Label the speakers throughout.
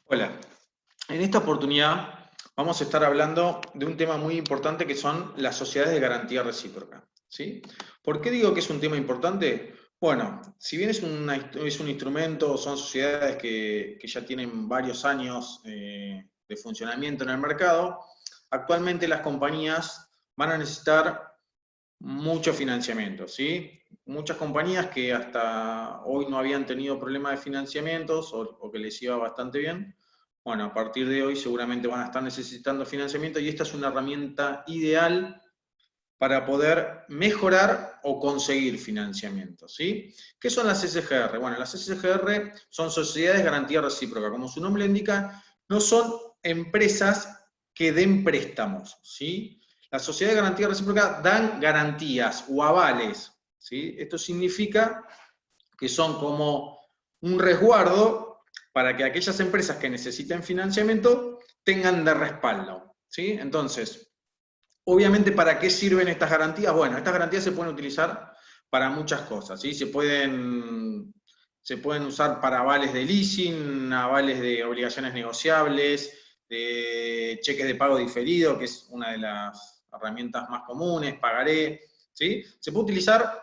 Speaker 1: Hola, en esta oportunidad vamos a estar hablando de un tema muy importante que son las sociedades de garantía recíproca, ¿sí? ¿Por qué digo que es un tema importante? Bueno, si bien es un instrumento, son sociedades que ya tienen varios años de funcionamiento en el mercado, actualmente las compañías van a necesitar mucho financiamiento, ¿sí? Muchas compañías que hasta hoy no habían tenido problemas de financiamientos o que les iba bastante bien, bueno, a partir de hoy seguramente van a estar necesitando financiamiento y esta es una herramienta ideal para poder mejorar o conseguir financiamiento, ¿sí? ¿Qué son las SGR? Bueno, las SGR son sociedades de garantía recíproca, como su nombre indica, no son empresas que den préstamos, ¿sí? Las sociedades de garantía recíproca dan garantías o avales, ¿sí? Esto significa que son como un resguardo para que aquellas empresas que necesiten financiamiento tengan de respaldo, ¿sí? Entonces, obviamente, ¿para qué sirven estas garantías? Bueno, estas garantías se pueden utilizar para muchas cosas, ¿sí? Se pueden usar para avales de leasing, avales de obligaciones negociables, de cheques de pago diferido, que es una de las herramientas más comunes, pagaré, ¿sí? Se puede utilizar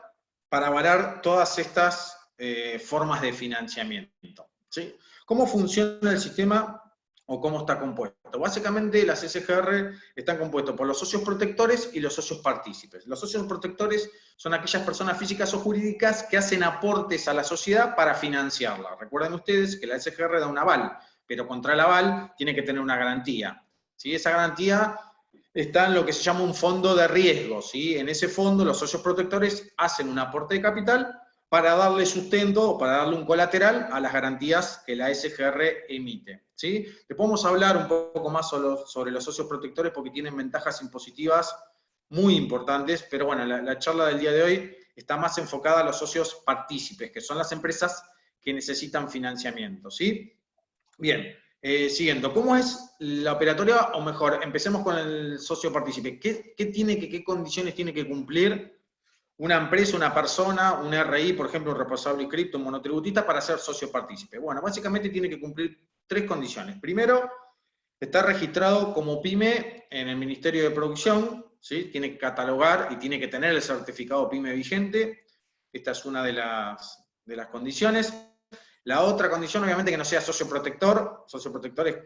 Speaker 1: para avalar todas estas formas de financiamiento, ¿sí? ¿Cómo funciona el sistema o cómo está compuesto? Básicamente las SGR están compuestos por los socios protectores y los socios partícipes. Los socios protectores son aquellas personas físicas o jurídicas que hacen aportes a la sociedad para financiarla. Recuerden ustedes que la SGR da un aval, pero contra el aval tiene que tener una garantía, ¿sí? Esa garantía está en lo que se llama un fondo de riesgo, ¿sí? En ese fondo los socios protectores hacen un aporte de capital para darle sustento o para darle un colateral a las garantías que la SGR emite, ¿sí? Después vamos a hablar un poco más sobre los socios protectores porque tienen ventajas impositivas muy importantes, pero bueno, la charla del día de hoy está más enfocada a los socios partícipes, que son las empresas que necesitan financiamiento, ¿sí? Bien, siguiendo, ¿cómo es la operatoria? O mejor, empecemos con el socio partícipe. ¿Qué condiciones tiene que cumplir una empresa, una persona, un RI, por ejemplo, un responsable cripto, un monotributista, para ser socio partícipe? Bueno, básicamente tiene que cumplir tres condiciones. Primero, está registrado como PYME en el Ministerio de Producción, ¿sí? Tiene que catalogar y tiene que tener el certificado PYME vigente. Esta es una de las condiciones. La otra condición, obviamente, que no sea socio protector. Socio protectores,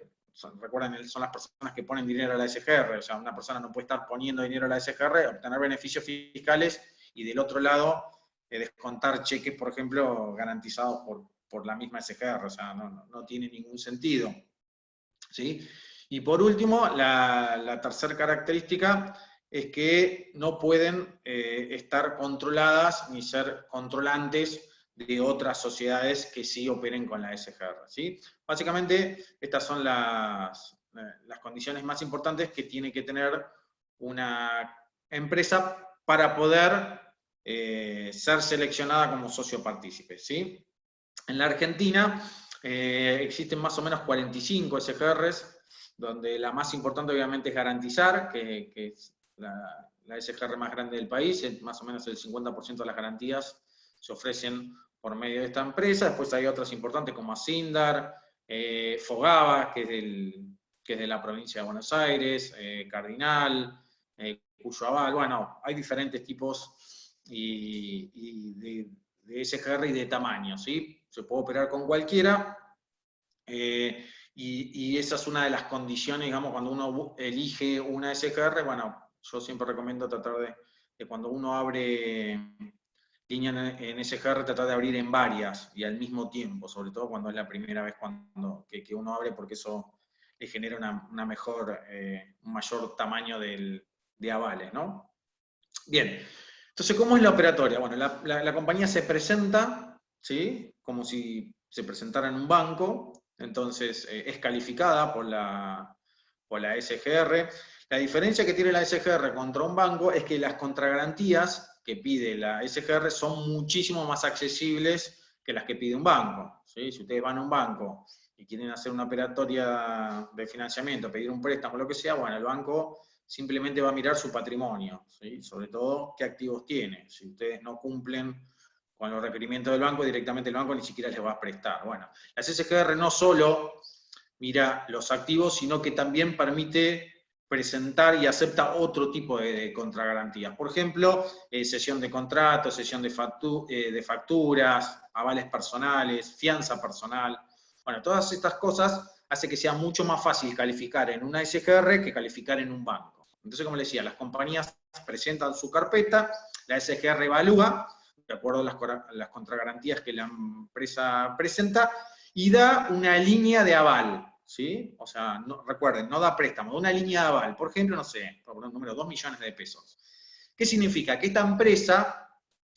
Speaker 1: recuerden, son las personas que ponen dinero a la SGR. O sea, una persona no puede estar poniendo dinero a la SGR, obtener beneficios fiscales y del otro lado descontar cheques, por ejemplo, garantizados por la misma SGR. O sea, no tiene ningún sentido, ¿sí? Y por último, la tercera característica es que no pueden estar controladas ni ser controlantes de otras sociedades que sí operen con la SGR, ¿sí? Básicamente, estas son las condiciones más importantes que tiene que tener una empresa para poder ser seleccionada como socio partícipe, ¿sí? En la Argentina existen más o menos 45 SGRs, donde la más importante obviamente es Garantizar, que es la SGR más grande del país, más o menos el 50% de las garantías se ofrecen por medio de esta empresa. Después hay otras importantes como Asindar, Fogava, que es de la provincia de Buenos Aires, Cardinal, Cuyo Aval. Bueno, hay diferentes tipos de SGR y de tamaño, ¿sí? Se puede operar con cualquiera, y esa es una de las condiciones, digamos, cuando uno elige una SGR. Bueno, yo siempre recomiendo tratar de cuando uno abre línea en SGR, tratar de abrir en varias y al mismo tiempo, sobre todo cuando es la primera vez que uno abre, porque eso le genera un mayor tamaño de avales, ¿no? Bien, entonces, ¿cómo es la operatoria? Bueno, la compañía se presenta, ¿sí? Como si se presentara en un banco, entonces es calificada por la SGR. La diferencia que tiene la SGR contra un banco es que las contragarantías que pide la SGR son muchísimo más accesibles que las que pide un banco, ¿sí? Si ustedes van a un banco y quieren hacer una operatoria de financiamiento, pedir un préstamo, lo que sea, bueno, el banco simplemente va a mirar su patrimonio, ¿sí? Sobre todo qué activos tiene. Si ustedes no cumplen con los requerimientos del banco, directamente el banco ni siquiera les va a prestar. Bueno, las SGR no solo mira los activos, sino que también permite presentar y acepta otro tipo de contragarantías. Por ejemplo, cesión de contratos, cesión de facturas, avales personales, fianza personal. Bueno, todas estas cosas hace que sea mucho más fácil calificar en una SGR que calificar en un banco. Entonces, como les decía, las compañías presentan su carpeta, la SGR evalúa, de acuerdo a las contragarantías que la empresa presenta, y da una línea de aval, ¿sí? O sea, recuerden, no da préstamo, da una línea de aval. Por ejemplo, no sé, por un número, 2 millones de pesos. ¿Qué significa? Que esta empresa,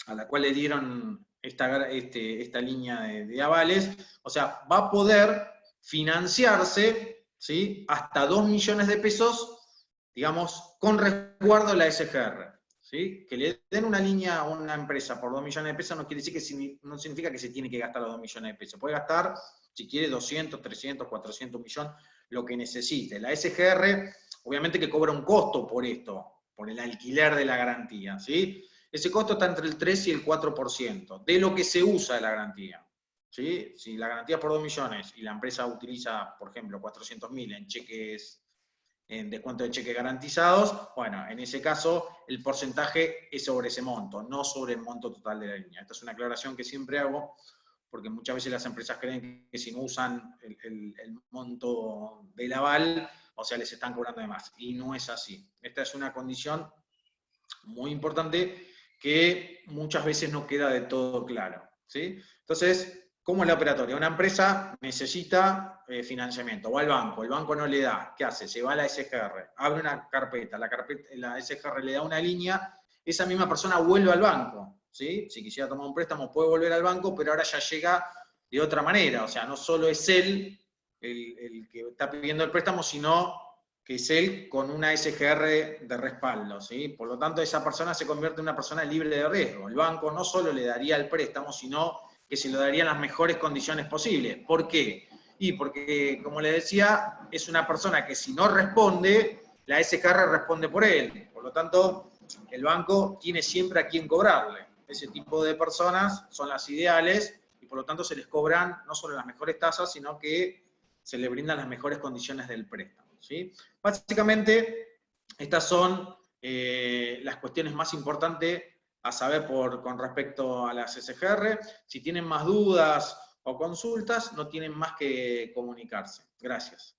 Speaker 1: a la cual le dieron esta línea de avales, o sea, va a poder financiarse, ¿sí? Hasta 2 millones de pesos, digamos, con resguardo a la SGR. ¿Sí? Que le den una línea a una empresa por 2 millones de pesos no quiere decir que no significa que se tiene que gastar los 2 millones de pesos. Puede gastar, si quiere, 200, 300, 400 millones, lo que necesite. La SGR, obviamente que cobra un costo por esto, por el alquiler de la garantía, ¿sí? Ese costo está entre el 3 y el 4% de lo que se usa de la garantía. ¿Sí? Si la garantía es por 2 millones y la empresa utiliza, por ejemplo, 400.000 en cheques, en descuento de cheques garantizados, bueno, en ese caso el porcentaje es sobre ese monto, no sobre el monto total de la línea. Esta es una aclaración que siempre hago, porque muchas veces las empresas creen que si no usan el monto del aval, o sea, les están cobrando de más. Y no es así. Esta es una condición muy importante que muchas veces no queda de todo claro, ¿sí? Entonces, ¿cómo es la operatoria? Una empresa necesita financiamiento, va al banco, el banco no le da, ¿qué hace? Se va a la SGR, abre una carpeta, la SGR le da una línea, esa misma persona vuelve al banco, ¿sí? Si quisiera tomar un préstamo puede volver al banco, pero ahora ya llega de otra manera, o sea, no solo es él el que está pidiendo el préstamo, sino que es él con una SGR de respaldo, ¿sí? Por lo tanto, esa persona se convierte en una persona libre de riesgo. El banco no solo le daría el préstamo, sino que se lo daría en las mejores condiciones posibles. ¿Por qué? Y porque, como le decía, es una persona que si no responde, la SGR responde por él. Por lo tanto, el banco tiene siempre a quién cobrarle. Ese tipo de personas son las ideales y por lo tanto se les cobran no solo las mejores tasas, sino que se le brindan las mejores condiciones del préstamo, ¿sí? Básicamente, estas son las cuestiones más importantes a saber con respecto a las SGR. Si tienen más dudas o consultas, no tienen más que comunicarse. Gracias.